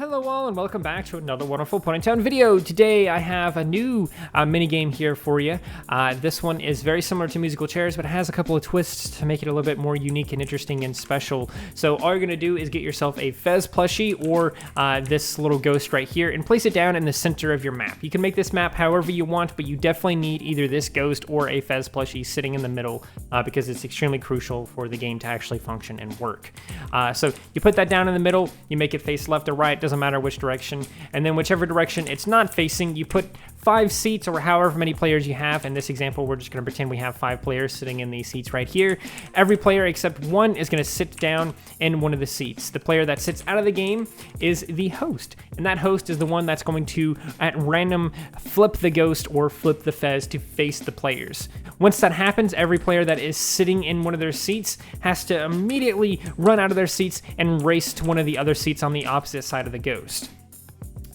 Hello all and welcome back to another wonderful Ponytown video. Today I have a new mini game here for you. This one is very similar to musical chairs, but it has a couple of twists to make it a little bit more unique and interesting and special. So all you're going to do is get yourself a Fez plushie or this little ghost right here and place it down in the center of your map. You can make this map however you want, but you definitely need either this ghost or a Fez plushie sitting in the middle because it's extremely crucial for the game to actually function and work. So you put that down in the middle, you make it face left or right, doesn't matter which direction, and then whichever direction it's not facing, you put 5 seats or however many players you have. In this example, we're just going to pretend we have 5 players sitting in these seats right here. Every player except one is going to sit down in one of the seats. The player that sits out of the game is the host, and that host is the one that's going to, at random, flip the ghost or flip the Fez to face the players. Once that happens, every player that is sitting in one of their seats has to immediately run out of their seats and race to one of the other seats on the opposite side of the ghost.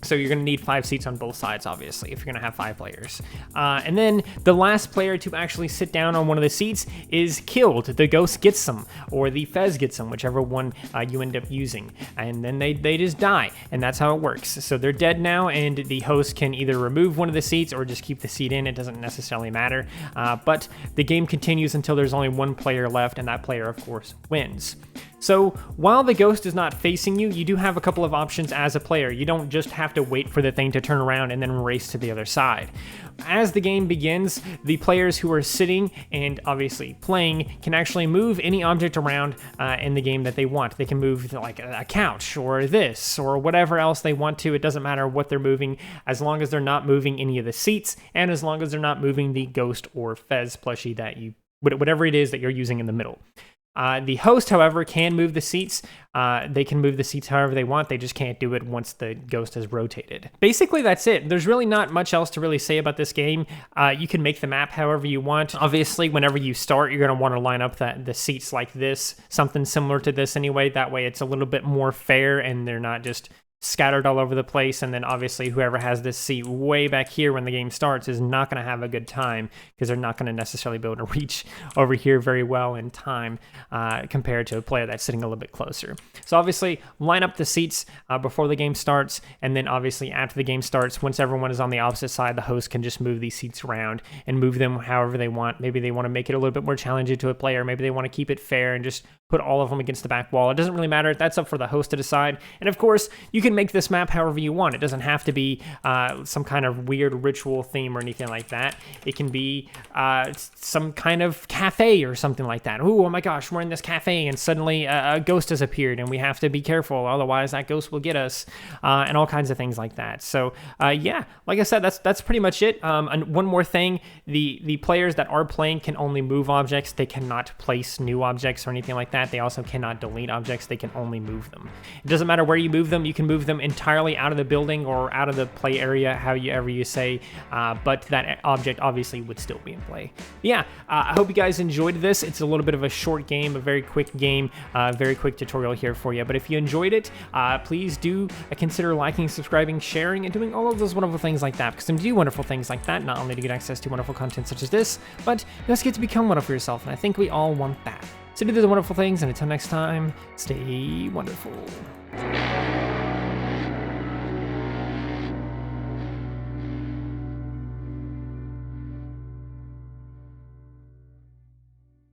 So you're going to need 5 seats on both sides, obviously, if you're going to have 5 players. And then the last player to actually sit down on one of the seats is killed. The ghost gets them, or the Fez gets them, whichever one you end up using. And then they just die, and that's how it works. So they're dead now, and the host can either remove one of the seats or just keep the seat in. It doesn't necessarily matter. But the game continues until there's only one player left, and that player, of course, wins. So while the ghost is not facing you, you do have a couple of options as a player. You don't just have to wait for the thing to turn around and then race to the other side. As the game begins, the players who are sitting and obviously playing can actually move any object around in the game that they want. They can move like a couch or this or whatever else they want to. It doesn't matter what they're moving as long as they're not moving any of the seats and as long as they're not moving the ghost or Fez plushie that you, whatever it is that you're using in the middle. The host, however, can move the seats. They can move the seats however they want. They just can't do it once the ghost has rotated. Basically, that's it. There's really not much else to really say about this game. You can make the map however you want. Obviously, whenever you start, you're going to want to line up the seats like this, something similar to this anyway. That way, it's a little bit more fair and they're not just scattered all over the place. And then obviously whoever has this seat way back here when the game starts is not going to have a good time because they're not going to necessarily be able to reach over here very well in time compared to a player that's sitting a little bit closer. So obviously line up the seats before the game starts, and then obviously after the game starts, once everyone is on the opposite side, the host can just move these seats around and move them however they want. Maybe they want to make it a little bit more challenging to a player. Maybe they want to keep it fair and just put all of them against the back wall. It doesn't really matter. That's up for the host to decide. And of course, you can make this map however you want. It doesn't have to be some kind of weird ritual theme or anything like that. It can be some kind of cafe or something like that. Ooh, oh my gosh, we're in this cafe and suddenly a ghost has appeared and we have to be careful, otherwise that ghost will get us, and all kinds of things like that. So yeah, like I said, that's pretty much it. And one more thing, the players that are playing can only move objects. They cannot place new objects or anything like that. They also cannot delete objects. They can only move them. It doesn't matter where you move them. You can move them entirely out of the building or out of the play area, however you say, but that object obviously would still be in play. Yeah, I hope you guys enjoyed this. It's a little bit of a short game, a very quick game, very quick tutorial here for you. But if you enjoyed it, please do consider liking, subscribing, sharing, and doing all of those wonderful things like that, because when you do wonderful things like that, not only do you get access to wonderful content such as this, but you also get to become wonderful yourself, and I think we all want that. So do those wonderful things, and until next time, stay wonderful.